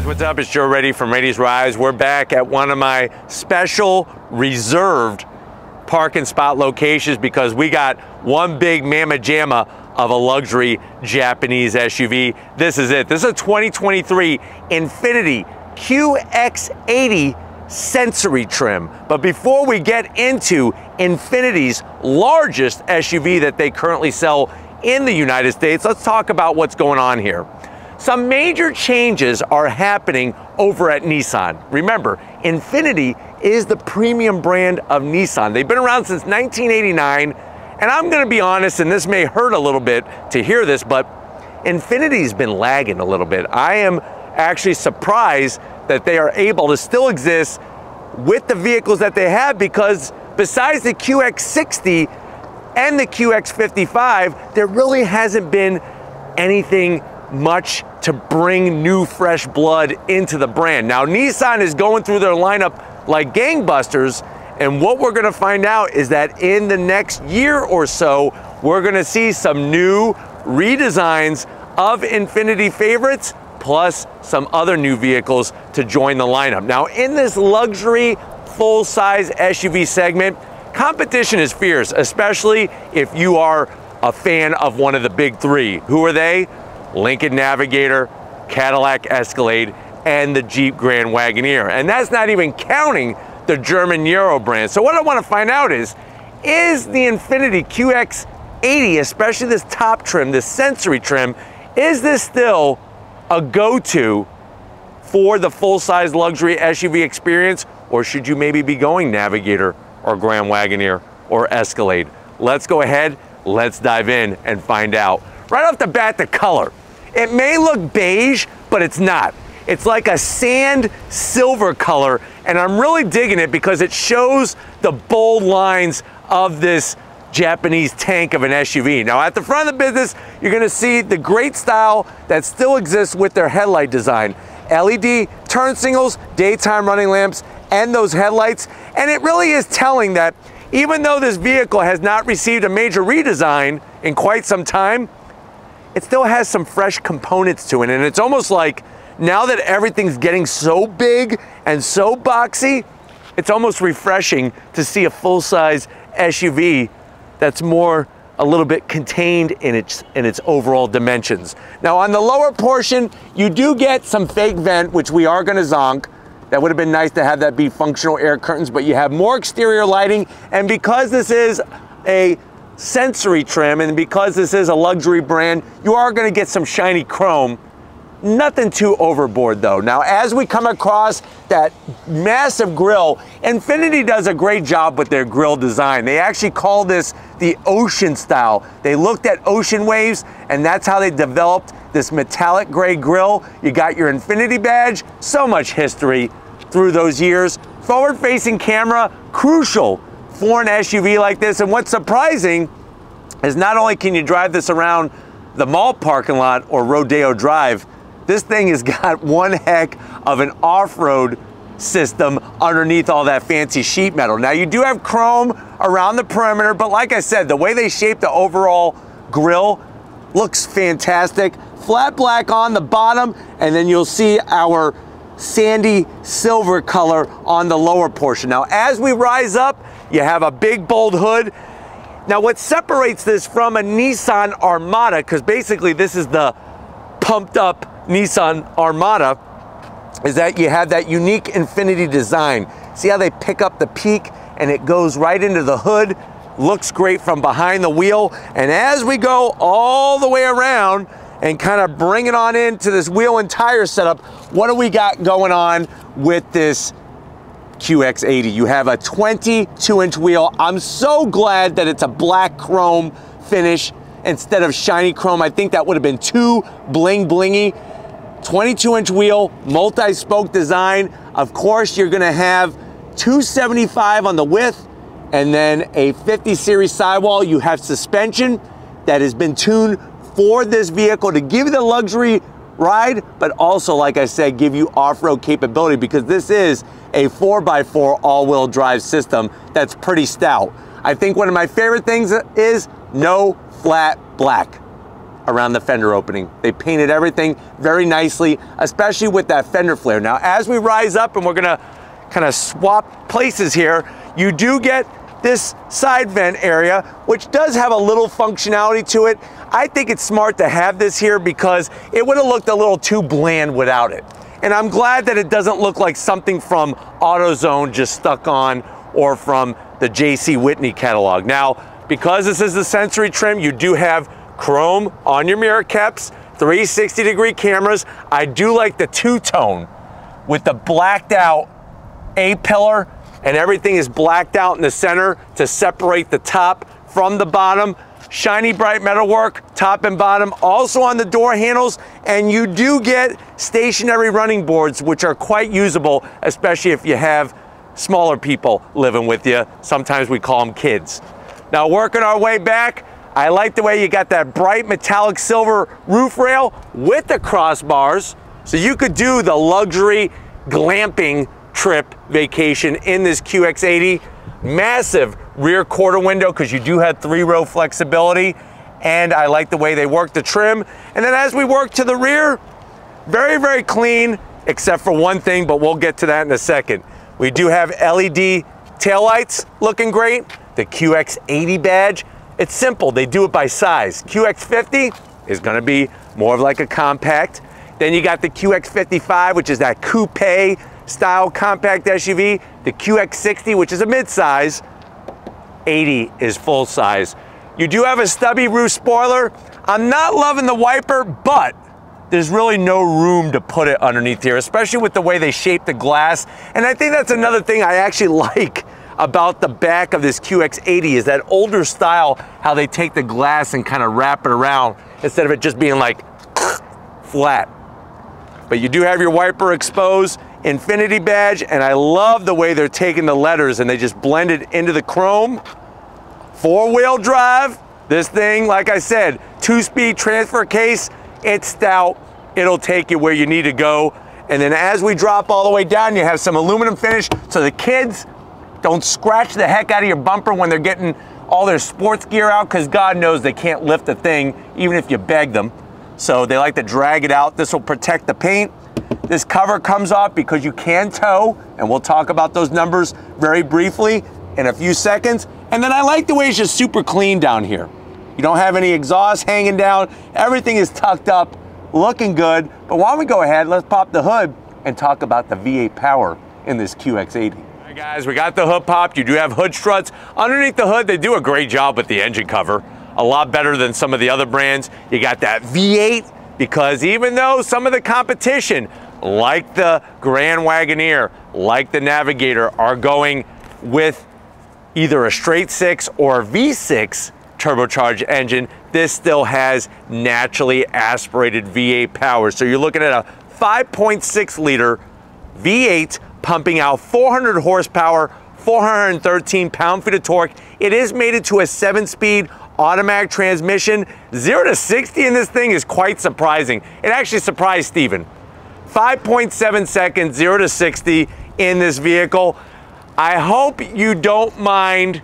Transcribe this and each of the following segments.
guys, what's up? It's Joe Reddy from Reddy's Rides. We're back at one of my special reserved parking spot locations because we got one big mamma jamma of a luxury Japanese SUV. This is it. This is a 2023 Infiniti QX80 sensory trim. But before we get into Infiniti's largest SUV that they currently sell in the United States, let's talk about what's going on here. Some major changes are happening over at Nissan. Remember, Infiniti is the premium brand of Nissan. They've been around since 1989, and I'm gonna be honest, and this may hurt a little bit to hear this, but Infiniti's been lagging a little bit. I am actually surprised that they are able to still exist with the vehicles that they have, because besides the QX60 and the QX55, there really hasn't been anything much to bring new fresh blood into the brand. Now Nissan is going through their lineup like gangbusters, and what we're gonna find out is that in the next year or so, we're gonna see some new redesigns of Infiniti favorites, plus some other new vehicles to join the lineup. Now in this luxury full-size SUV segment, competition is fierce, especially if you are a fan of one of the big three. Who are they? Lincoln Navigator, Cadillac Escalade, and the Jeep Grand Wagoneer. And that's not even counting the German Euro brand. So what I want to find out is the Infiniti QX80, especially this top trim, this sensory trim, is this still a go-to for the full-size luxury SUV experience, or should you maybe be going Navigator or Grand Wagoneer or Escalade? Let's go ahead, let's dive in and find out. Right off the bat, the color. It may look beige, but it's not. It's like a sand silver color, and I'm really digging it because it shows the bold lines of this Japanese tank of an SUV. Now at the front of the business, you're gonna see the great style that still exists with their headlight design. LED turn signals, daytime running lamps, and those headlights. And it really is telling that even though this vehicle has not received a major redesign in quite some time, it still has some fresh components to it. And it's almost like now that everything's getting so big and so boxy, it's almost refreshing to see a full-size SUV that's more a little bit contained in its overall dimensions. Now on the lower portion, you do get some fake vent, which we are gonna zonk. That would have been nice to have that be functional air curtains, but you have more exterior lighting. And because this is a sensory trim, and because this is a luxury brand, you are gonna get some shiny chrome. Nothing too overboard though. Now, as we come across that massive grille, Infiniti does a great job with their grille design. They actually call this the ocean style. They looked at ocean waves, and that's how they developed this metallic gray grille. You got your Infiniti badge, so much history through those years. Forward-facing camera, crucial for an SUV like this. And what's surprising is not only can you drive this around the mall parking lot or Rodeo Drive, this thing has got one heck of an off-road system underneath all that fancy sheet metal. Now you do have chrome around the perimeter, but like I said, the way they shaped the overall grille looks fantastic. Flat black on the bottom, and then you'll see our sandy silver color on the lower portion. Now as we rise up, you have a big bold hood. Now what separates this from a Nissan Armada, because basically this is the pumped up Nissan Armada, is that you have that unique Infiniti design. See how they pick up the peak and it goes right into the hood? Looks great from behind the wheel. And as we go all the way around and kind of bring it on into this wheel and tire setup, what do we got going on with this QX80? You have a 22-inch wheel. I'm so glad that it's a black chrome finish instead of shiny chrome. I think that would have been too bling blingy. 22-inch wheel, multi-spoke design. Of course, you're gonna have 275 on the width and then a 50 series sidewall. You have suspension that has been tuned for this vehicle to give you the luxury ride, but also, like I said, give you off-road capability, because this is a 4x4 all-wheel drive system that's pretty stout. I think one of my favorite things is no flat black. around the fender opening. They painted everything very nicely, especially with that fender flare. Now, as we rise up and we're gonna kind of swap places here, you do get this side vent area, which does have a little functionality to it. I think it's smart to have this here because it would have looked a little too bland without it. And I'm glad that it doesn't look like something from AutoZone just stuck on, or from the J.C. Whitney catalog. Now, because this is the sensory trim, you do have chrome on your mirror caps, 360-degree cameras. I do like the two-tone with the blacked out A-pillar, and everything is blacked out in the center to separate the top from the bottom. Shiny bright metalwork, top and bottom, also on the door handles, and you do get stationary running boards, which are quite usable, especially if you have smaller people living with you. Sometimes we call them kids. Now, working our way back, I like the way you got that bright metallic silver roof rail with the crossbars, so you could do the luxury glamping trip vacation in this QX80. Massive rear quarter window because you do have 3-row flexibility, and I like the way they work the trim. And then as we work to the rear, very, very clean, except for one thing, but we'll get to that in a second. We do have LED taillights looking great. The QX80 badge, it's simple, they do it by size. QX50 is gonna be more of like a compact. Then you got the QX55, which is that coupe style compact SUV. The QX60, which is a mid-size. 80 is full size. You do have a stubby roof spoiler. I'm not loving the wiper, but there's really no room to put it underneath here, especially with the way they shape the glass. And I think that's another thing I actually like about the back of this QX80 is that older style, how they take the glass and kind of wrap it around instead of it just being like flat. But you do have your wiper exposed, Infiniti badge, and I love the way they're taking the letters and they just blend it into the chrome. 4-wheel drive. This thing, like I said, 2-speed transfer case. It's stout. It'll take you where you need to go. And then as we drop all the way down, you have some aluminum finish so the kids don't scratch the heck out of your bumper when they're getting all their sports gear out, because God knows they can't lift the thing even if you beg them. So they like to drag it out. This will protect the paint. This cover comes off because you can tow, and we'll talk about those numbers very briefly in a few seconds. And then I like the way it's just super clean down here. You don't have any exhaust hanging down. Everything is tucked up, looking good. But why don't we go ahead, let's pop the hood and talk about the V8 power in this QX80. All right, guys, we got the hood popped. You do have hood struts. Underneath the hood, they do a great job with the engine cover. A lot better than some of the other brands. You got that V8, because even though some of the competition, like the Grand Wagoneer, like the Navigator, are going with either a straight 6 or a V6 turbocharged engine, this still has naturally aspirated V8 power. So you're looking at a 5.6 liter V8 pumping out 400 horsepower, 413 pound-feet of torque. It is mated to a 7-speed automatic transmission. 0 to 60 in this thing is quite surprising. It actually surprised Steven. 5.7 seconds, 0 to 60 in this vehicle. I hope you don't mind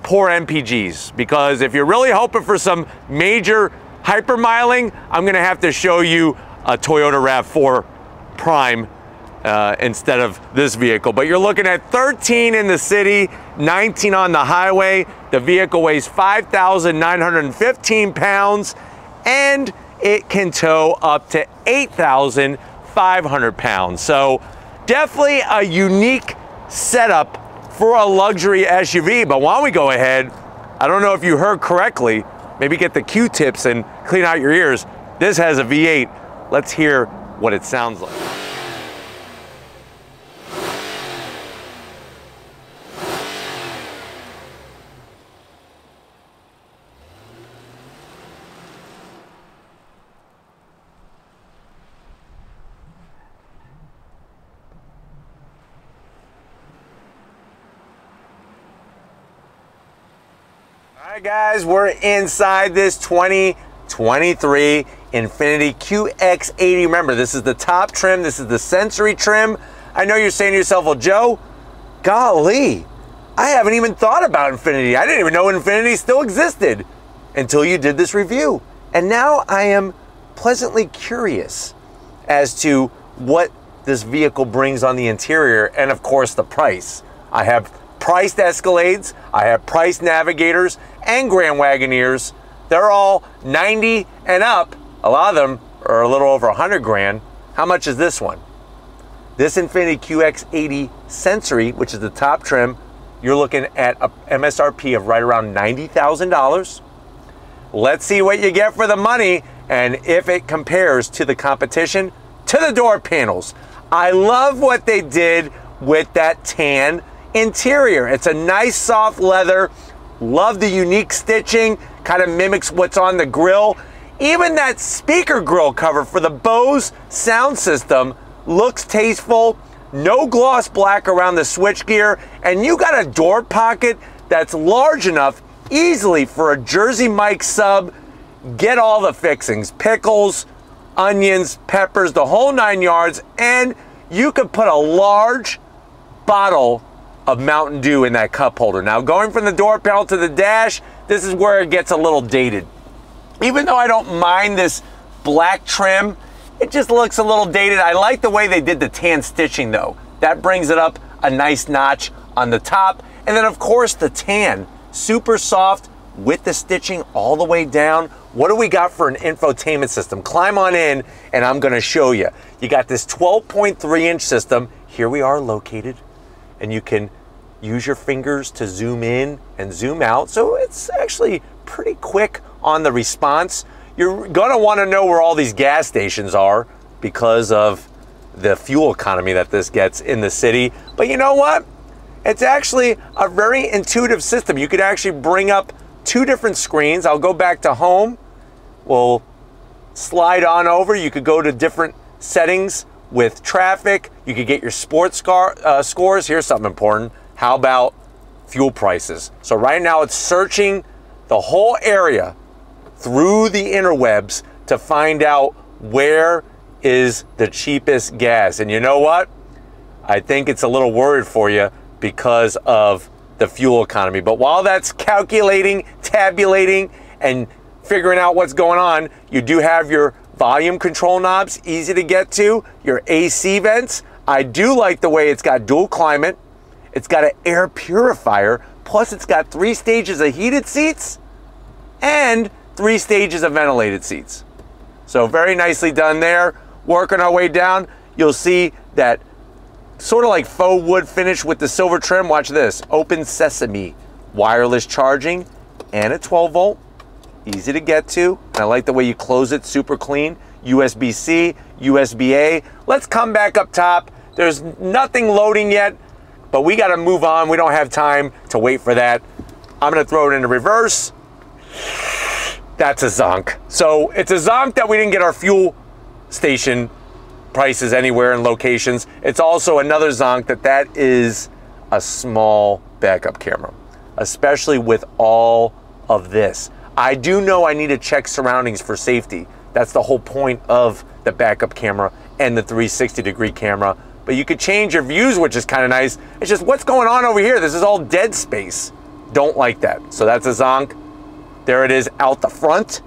poor MPGs, because if you're really hoping for some major hypermiling, I'm gonna have to show you a Toyota RAV4 Prime instead of this vehicle. But you're looking at 13 in the city, 19 on the highway. The vehicle weighs 5,915 pounds, and it can tow up to 8,500 pounds. So definitely a unique setup for a luxury SUV. But why don't we go ahead, I don't know if you heard correctly, maybe get the Q-tips and clean out your ears. This has a V8. Let's hear what it sounds like. All right, guys, we're inside this 2023 Infiniti QX80. Remember, this is the top trim. This is the sensory trim. I know you're saying to yourself, well, Joe, golly, I haven't even thought about Infiniti. I didn't even know Infiniti still existed until you did this review. And now I am pleasantly curious as to what this vehicle brings on the interior, and of course the price. I have priced Escalades, I have priced Navigators and Grand Wagoneers. They're all 90 and up. A lot of them are a little over 100 grand. How much is this one? This Infiniti QX80 Sensory, which is the top trim, you're looking at a MSRP of right around $90,000. Let's see what you get for the money and if it compares to the competition. To the door panels. I love what they did with that tan interior. It's a nice soft leather. Love the unique stitching, kind of mimics what's on the grill. Even that speaker grill cover for the Bose sound system looks tasteful. No gloss black around the switchgear, and you got a door pocket that's large enough easily for a Jersey Mike sub. Get all the fixings, pickles, onions, peppers, the whole 9 yards, and you could put a large bottle of Mountain Dew in that cup holder. Now, going from the door panel to the dash, this is where it gets a little dated. Even though I don't mind this black trim, it just looks a little dated. I like the way they did the tan stitching though. That brings it up a nice notch on the top. And then of course the tan, super soft with the stitching all the way down. What do we got for an infotainment system? Climb on in and I'm gonna show you. You got this 12.3-inch system. Here we are located, and you can use your fingers to zoom in and zoom out. So it's actually pretty quick on the response. You're gonna wanna know where all these gas stations are because of the fuel economy that this gets in the city. But you know what? It's actually a very intuitive system. You could actually bring up 2 different screens. I'll go back to home. We'll slide on over. You could go to different settings with traffic. You could get your sports scores. Here's something important. How about fuel prices? So right now it's searching the whole area through the interwebs to find out where is the cheapest gas. And you know what? I think it's a little worried for you because of the fuel economy. But while that's calculating, tabulating, and figuring out what's going on, you do have your volume control knobs, easy to get to, your AC vents. I do like the way it's got dual climate. It's got an air purifier, plus it's got 3 stages of heated seats and 3 stages of ventilated seats. So very nicely done there. Working our way down, you'll see that sort of like faux wood finish with the silver trim. Watch this, open sesame, wireless charging, and a 12-volt, easy to get to. And I like the way you close it, super clean. USB-C, USB-A. Let's come back up top. There's nothing loading yet, but we gotta move on. We don't have time to wait for that. I'm gonna throw it into reverse. That's a zonk. So it's a zonk that we didn't get our fuel station prices anywhere in locations. It's also another zonk that is a small backup camera, especially with all of this. I do know I need to check surroundings for safety. That's the whole point of the backup camera and the 360-degree camera. But you could change your views, which is kind of nice. It's just what's going on over here? This is all dead space. Don't like that. So that's a zonk. There it is out the front.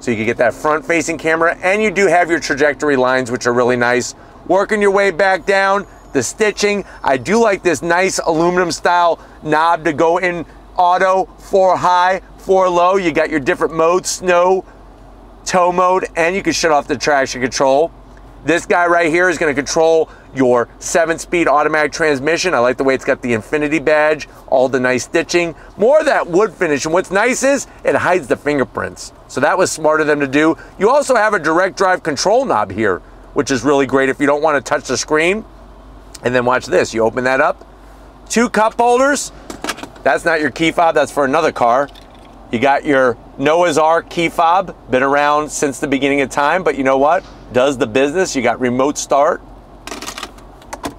So you can get that front-facing camera, and you do have your trajectory lines, which are really nice. Working your way back down, the stitching. I do like this nice aluminum style knob to go in auto, 4 high, 4 low. You got your different modes, snow, tow mode, and you can shut off the traction control. This guy right here is going to control your 7-speed automatic transmission. I like the way it's got the Infiniti badge, all the nice stitching, more of that wood finish. And what's nice is it hides the fingerprints. So that was smart of them to do. You also have a direct drive control knob here, which is really great if you don't want to touch the screen. And then watch this, you open that up. 2 cup holders. That's not your key fob, that's for another car. You got your Noah's Ark key fob, been around since the beginning of time, but you know what? Does the business. You got remote start.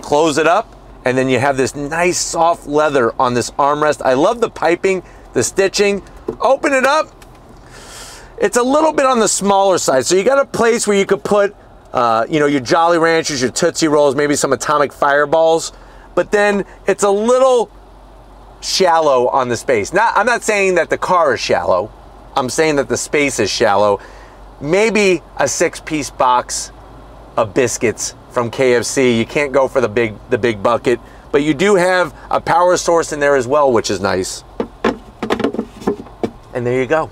Close it up, and then you have this nice soft leather on this armrest. I love the piping, the stitching. Open it up. It's a little bit on the smaller side, so you got a place where you could put you know, your Jolly Ranchers, your Tootsie Rolls, maybe some Atomic Fireballs, but then it's a little shallow on the space. I'm not saying that the car is shallow. I'm saying that the space is shallow. maybe a 6-piece box of biscuits from KFC. You can't go for the big bucket, but you do have a power source in there as well, which is nice. And there you go.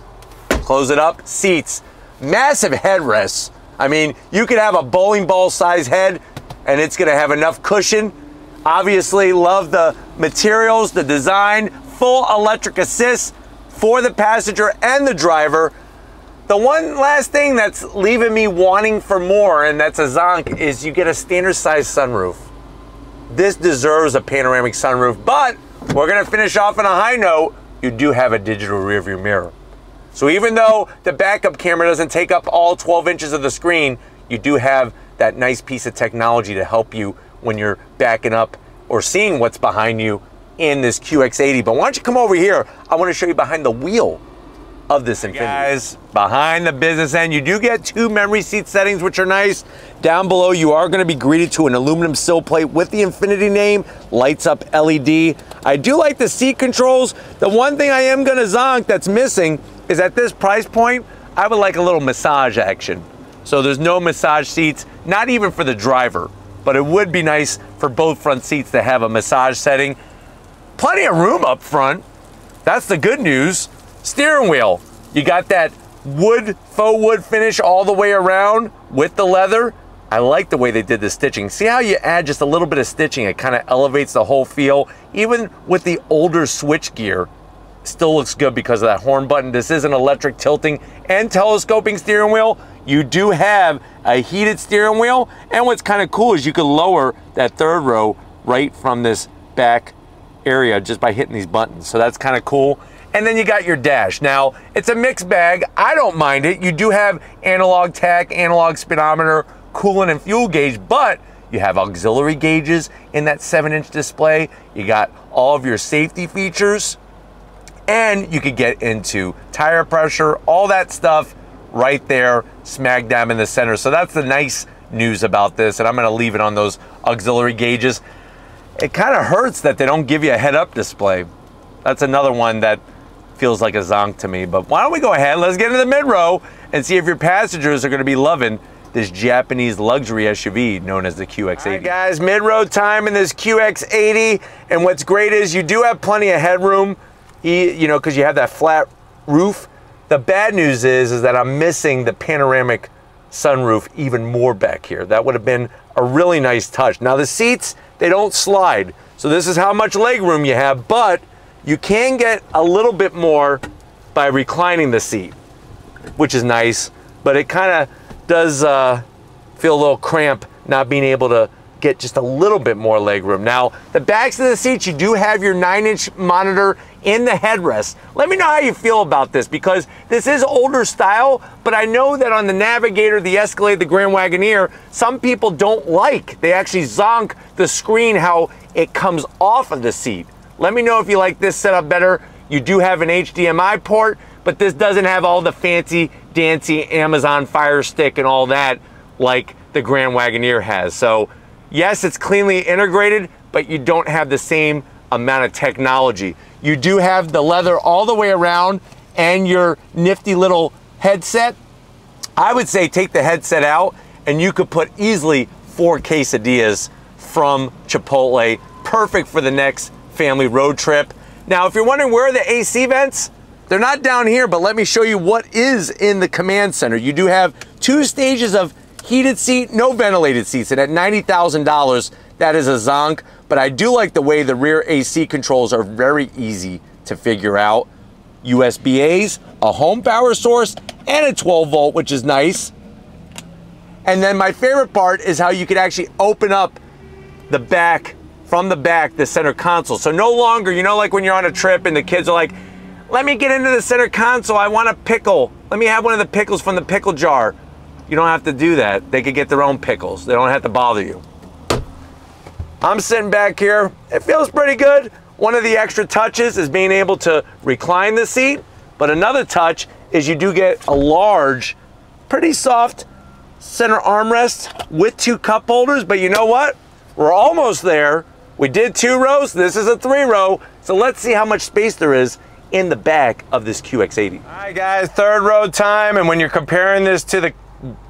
Close it up. Seats, massive headrests. I mean, you could have a bowling ball size head and it's gonna have enough cushion. Obviously, love the materials, the design, full electric assist for the passenger and the driver. The one last thing that's leaving me wanting for more, and that's a zonk, is you get a standard size sunroof. This deserves a panoramic sunroof, but we're gonna finish off on a high note. You do have a digital rearview mirror. So even though the backup camera doesn't take up all 12 inches of the screen, you do have that nice piece of technology to help you when you're backing up or seeing what's behind you in this QX80. But why don't you come over here? I want to show you behind the wheel of this Infiniti. Guys, behind the business end, you do get 2 memory seat settings, which are nice. Down below, you are going to be greeted to an aluminum sill plate with the Infiniti name, lights up LED. I do like the seat controls. The one thing I am going to zonk that's missing is at this price point, I would like a little massage action. So there's no massage seats, not even for the driver, but it would be nice for both front seats to have a massage setting. Plenty of room up front. That's the good news. Steering wheel, you got that wood, faux wood finish all the way around with the leather. I like the way they did the stitching. See how you add just a little bit of stitching, it kind of elevates the whole feel. Even with the older switch gear, still looks good because of that horn button. This is an electric tilting and telescoping steering wheel. You do have a heated steering wheel, and what's kind of cool is you can lower that 3rd row right from this back area just by hitting these buttons. So that's kind of cool. And then you got your dash. Now, it's a mixed bag. I don't mind it. You do have analog tach, analog speedometer, coolant and fuel gauge, but you have auxiliary gauges in that 7-inch display. You got all of your safety features, and you could get into tire pressure, all that stuff right there, smack dab in the center. So that's the nice news about this, and I'm gonna leave it on those auxiliary gauges. It kind of hurts that they don't give you a head-up display. That's another one that feels like a zonk to me, but why don't we go ahead, let's get into the mid-row and see if your passengers are gonna be loving this Japanese luxury SUV known as the QX80. All right, guys, mid-row time in this QX80, and what's great is you do have plenty of headroom, you know, because you have that flat roof. The bad news is that I'm missing the panoramic sunroof even more back here. That would have been a really nice touch. Now the seats, they don't slide, so this is how much leg room you have, but you can get a little bit more by reclining the seat, which is nice, but it kind of does feel a little cramped not being able to get just a little bit more leg room. Now, the backs of the seats, you do have your 9-inch monitor in the headrest. Let me know how you feel about this, because this is older style, but I know that on the Navigator, the Escalade, the Grand Wagoneer, some people don't like. They actually zonk the screen how it comes off of the seat. Let me know if you like this setup better. You do have an HDMI port, but this doesn't have all the fancy dancy Amazon Fire Stick and all that like the Grand Wagoneer has. So yes, it's cleanly integrated, but you don't have the same amount of technology. You do have the leather all the way around and your nifty little headset. I would say take the headset out and you could put easily 4 quesadillas from Chipotle, perfect for the next family road trip. Now, if you're wondering where are the AC vents, they're not down here, but let me show you what is in the command center. You do have 2 stages of heated seat, no ventilated seats, and at $90,000, that is a zonk, but I do like the way the rear AC controls are very easy to figure out. USB-A's, a home power source, and a 12-volt, which is nice. And then my favorite part is how you can actually open up the back, from the back, the center console. So no longer, you know, like when you're on a trip and the kids are like, let me get into the center console, I want a pickle. Let me have one of the pickles from the pickle jar. You don't have to do that. They could get their own pickles. They don't have to bother you. I'm sitting back here. It feels pretty good. One of the extra touches is being able to recline the seat, but another touch is you do get a large, pretty soft center armrest with 2 cup holders, but you know what? We're almost there. We did 2 rows. This is a 3 row. So let's see how much space there is in the back of this QX80. All right, guys, third row time, and when you're comparing this to the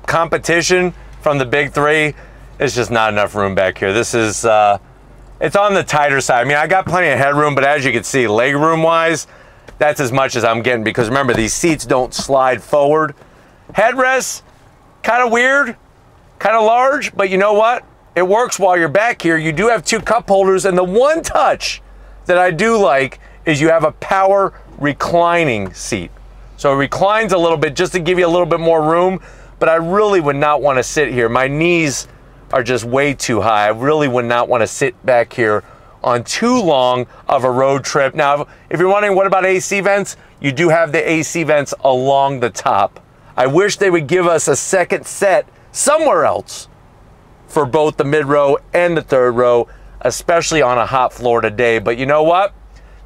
competition from the big three, it's just not enough room back here. This is, it's on the tighter side. I mean, I got plenty of headroom, but as you can see, leg room-wise, that's as much as I'm getting, because remember, these seats don't slide forward. Headrests, kind of weird, kind of large, but you know what? It works while you're back here. You do have two cup holders, and the one touch that I do like is you have a power reclining seat. So it reclines a little bit just to give you a little bit more room, but I really would not want to sit here. My knees are just way too high. I really would not want to sit back here on too long of a road trip. Now, if you're wondering what about AC vents, you do have the AC vents along the top. I wish they would give us a second set somewhere else for both the mid row and the third row, especially on a hot Florida day. But you know what?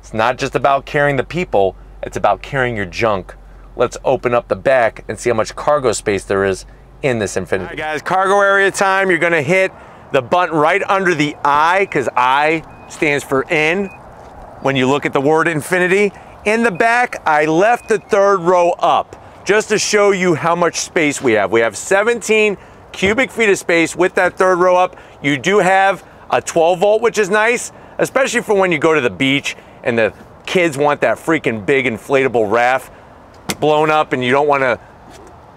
It's not just about carrying the people, it's about carrying your junk. Let's open up the back and see how much cargo space there is in this Infiniti. All right, guys, cargo area time. You're gonna hit the button right under the I, because I stands for in when you look at the word Infiniti. In the back, I left the third row up just to show you how much space we have. We have 17 cubic feet of space with that third row up. You do have a 12 volt, which is nice, especially for when you go to the beach and the kids want that freaking big inflatable raft blown up and you don't want to,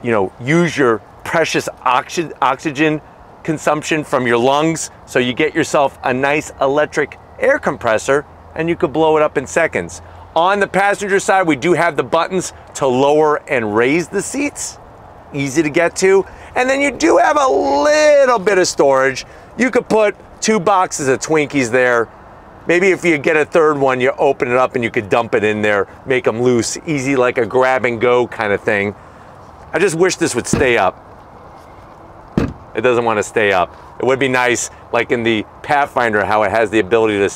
you know, use your precious oxygen consumption from your lungs. So you get yourself a nice electric air compressor and you could blow it up in seconds. On the passenger side, we do have the buttons to lower and raise the seats. Easy to get to. And then you do have a little bit of storage. You could put 2 boxes of Twinkies there. Maybe if you get a third one, you open it up and you could dump it in there, make them loose, easy like a grab and go kind of thing. I just wish this would stay up. It doesn't want to stay up. It would be nice, like in the Pathfinder, how it has the ability to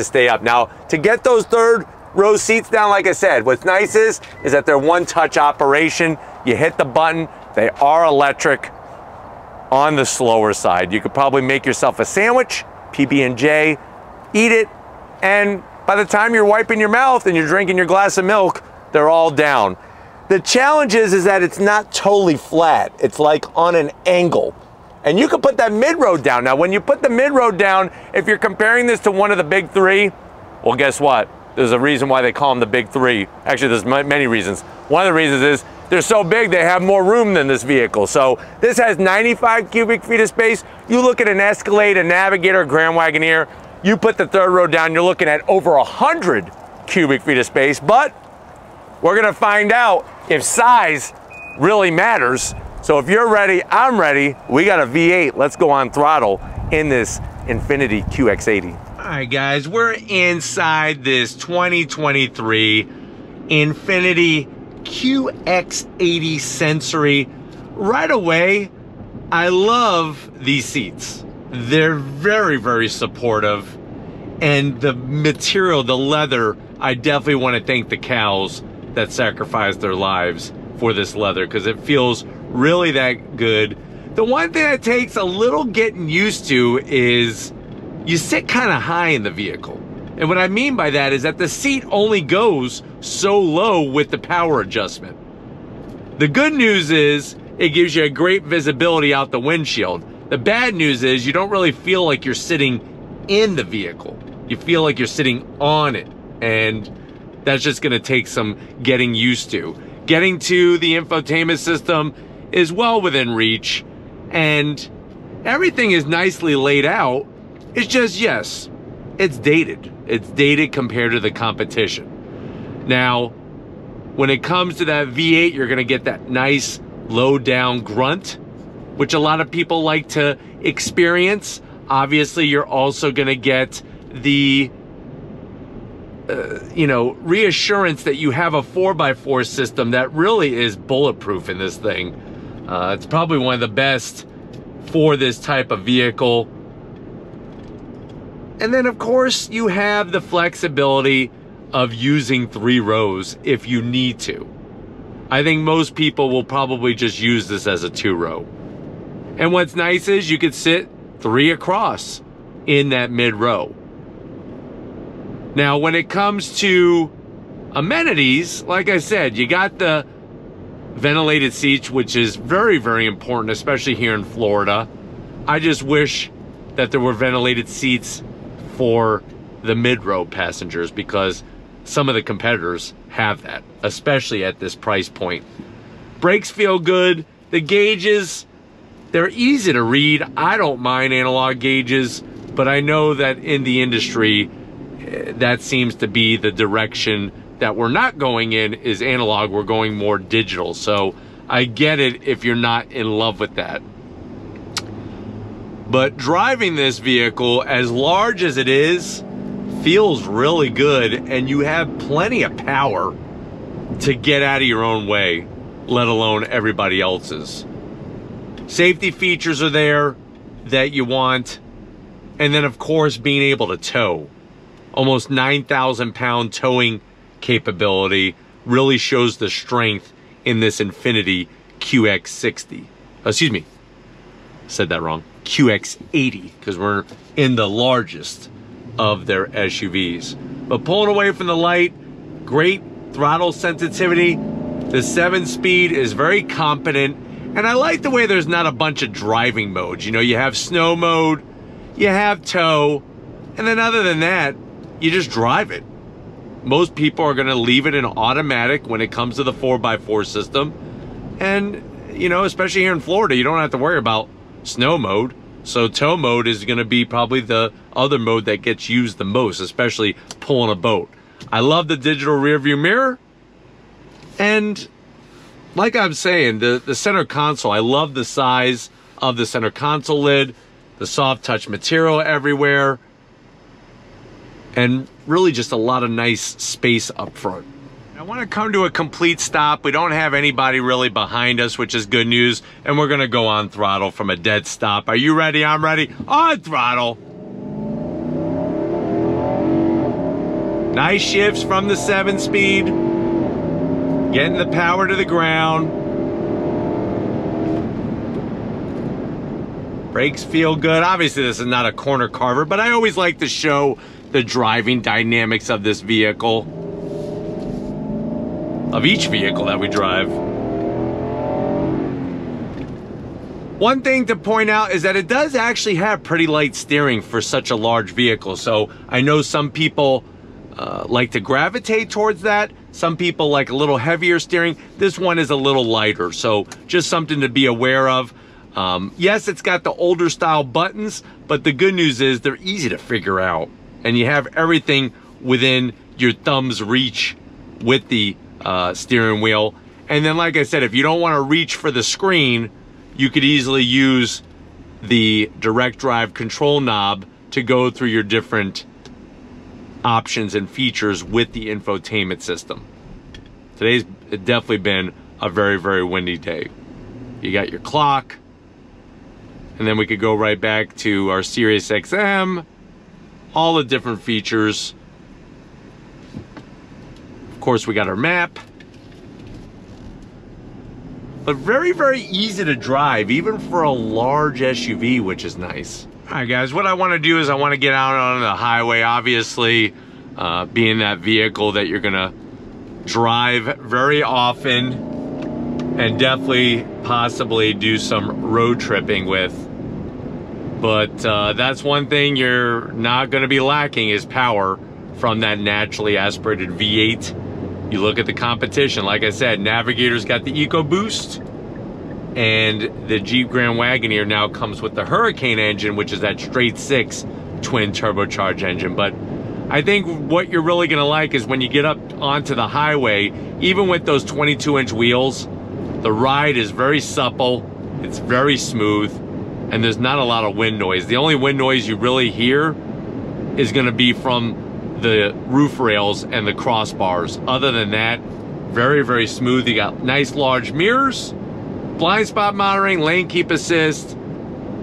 stay up. Now, to get those third row seats down, like I said, what's nice is that they're one-touch operation. You hit the button, they are electric on the slower side. You could probably make yourself a sandwich, PB&J, eat it, and by the time you're wiping your mouth and you're drinking your glass of milk, they're all down. The challenge is that it's not totally flat. It's like on an angle. And you can put that mid-row down. Now, when you put the mid-row down, if you're comparing this to one of the big three, well, guess what? There's a reason why they call them the big three. Actually, there's many reasons. One of the reasons is they're so big, they have more room than this vehicle. So this has 95 cubic feet of space. You look at an Escalade, a Navigator, a Grand Wagoneer, you put the third row down, you're looking at over 100 cubic feet of space. But we're gonna find out if size really matters. So if you're ready, I'm ready. We got a V8. Let's go on throttle in this Infiniti QX80. All right, guys, we're inside this 2023 Infiniti QX80 Sensory. Right away, I love these seats. They're very, very supportive. And the material, the leather, I definitely want to thank the cows that sacrificed their lives for this leather, because it feels really that good. The one thing that takes a little getting used to is you sit kind of high in the vehicle. And what I mean by that is that the seat only goes so low with the power adjustment. The good news is it gives you a great visibility out the windshield. The bad news is you don't really feel like you're sitting in the vehicle. You feel like you're sitting on it. And that's just gonna take some getting used to. Getting to the infotainment system is well within reach, and everything is nicely laid out. It's just, yes, it's dated. It's dated compared to the competition. Now, when it comes to that V8, you're gonna get that nice low down grunt, which a lot of people like to experience. Obviously, you're also gonna get the reassurance that you have a 4x4 system that really is bulletproof in this thing. It's probably one of the best for this type of vehicle. And then, of course, you have the flexibility of using 3 rows if you need to. I think most people will probably just use this as a 2-row. And what's nice is you could sit 3 across in that mid-row. Now, when it comes to Amenities, like I said, you got the ventilated seats, which is very, very important, especially here in Florida. I just wish that there were ventilated seats for the mid-row passengers, because some of the competitors have that, especially at this price point. Brakes feel good. The gauges, they're easy to read. I don't mind analog gauges, but I know that in the industry, that seems to be the direction that we're not going in, is analog. We're going more digital. So I get it if you're not in love with that. But driving this vehicle, as large as it is, feels really good, and you have plenty of power to get out of your own way, let alone everybody else's. Safety features are there that you want. And then, of course, being able to tow. Almost 9,000 pound towing capability really shows the strength in this Infiniti QX60. Excuse me, said that wrong. QX80, because we're in the largest of their SUVs. But pulling away from the light, great throttle sensitivity. The 7-speed is very competent, and I like the way there's not a bunch of driving modes. You know, you have snow mode, you have tow, and then other than that, you just drive it. Most people are going to leave it in automatic when it comes to the 4x4 system. And, you know, especially here in Florida, you don't have to worry about snow mode. So tow mode is going to be probably the other mode that gets used the most, especially pulling a boat. I love the digital rear view mirror. And like I'm saying, the center console, I love the size of the center console lid, the soft touch material everywhere, and really just a lot of nice space up front. I want to come to a complete stop. We don't have anybody really behind us, which is good news, and we're going to go on throttle from a dead stop. Are you ready? I'm ready. On throttle. Nice shifts from the 7-speed. Getting the power to the ground. Brakes feel good. Obviously, this is not a corner carver, but I always like to show the driving dynamics of this vehicle, of each vehicle that we drive. One thing to point out is that it does actually have pretty light steering for such a large vehicle. So I know some people like to gravitate towards that. Some people like a little heavier steering. This one is a little lighter, so just something to be aware of. Yes, it's got the older style buttons, but the good news is they're easy to figure out. And you have everything within your thumb's reach with the steering wheel. And then, like I said, if you don't want to reach for the screen, you could easily use the direct drive control knob to go through your different options and features with the infotainment system. Today's definitely been a very, very windy day. You got your clock, and then we could go right back to our Sirius XM, all the different features. Of course, we got our map. But very, very easy to drive, even for a large SUV, which is nice. All right, guys, what I want to do is I want to get out on the highway, obviously, being that vehicle that you're going to drive very often and definitely possibly do some road tripping with. But that's one thing you're not going to be lacking, is power from that naturally aspirated V8. You look at the competition, like I said, Navigator's got the EcoBoost, and the Jeep Grand Wagoneer now comes with the Hurricane engine, which is that straight 6 twin turbocharged engine. But I think what you're really gonna like is when you get up onto the highway, even with those 22-inch wheels, the ride is very supple, it's very smooth, and there's not a lot of wind noise. The only wind noise you really hear is gonna be from the roof rails and the crossbars. Other than that, very, very smooth. You got nice large mirrors, blind spot monitoring, lane keep assist,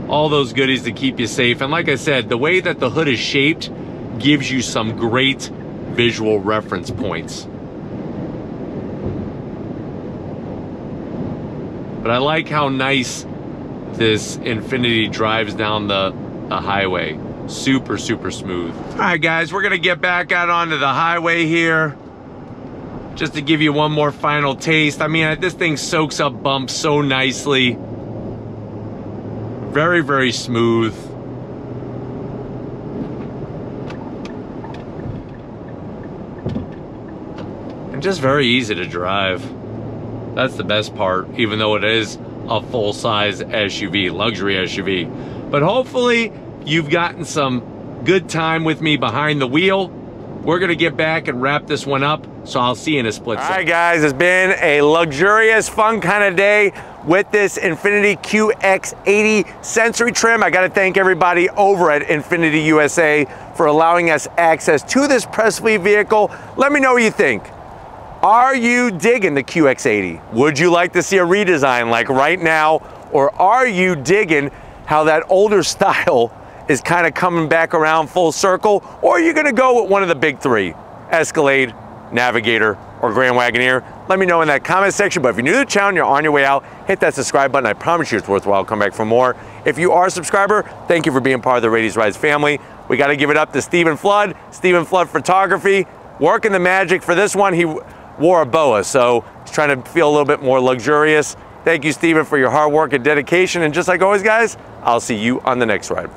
all those goodies to keep you safe. And like I said, the way that the hood is shaped gives you some great visual reference points. But I like how nice this Infiniti drives down the highway. Super, super smooth. All right, guys, we're gonna get back out onto the highway here. just to give you one more final taste. I mean, this thing soaks up bumps so nicely. Very, very smooth. And just very easy to drive. That's the best part, even though it is a full-size SUV, luxury SUV. But hopefully you've gotten some good time with me behind the wheel. We're gonna get back and wrap this one up, so I'll see you in a split second. All right, guys, it's been a luxurious, fun kind of day with this Infiniti QX80 Sensory trim. I gotta thank everybody over at Infiniti USA for allowing us access to this press fleet vehicle. Let me know what you think. Are you digging the QX80? Would you like to see a redesign like right now? Or are you digging how that older style is kind of coming back around full circle? Or are you gonna go with one of the big three, Escalade, Navigator, or Grand Wagoneer? Let me know in that comment section. But if you're new to the channel and you're on your way out, hit that subscribe button. I promise you it's worthwhile. Come back for more. If you are a subscriber, thank you for being part of the Radies Rides family. We gotta give it up to Stephen Flood Photography, working the magic for this one. He wore a boa, so he's trying to feel a little bit more luxurious. Thank you, Stephen, for your hard work and dedication. And just like always, guys, I'll see you on the next ride.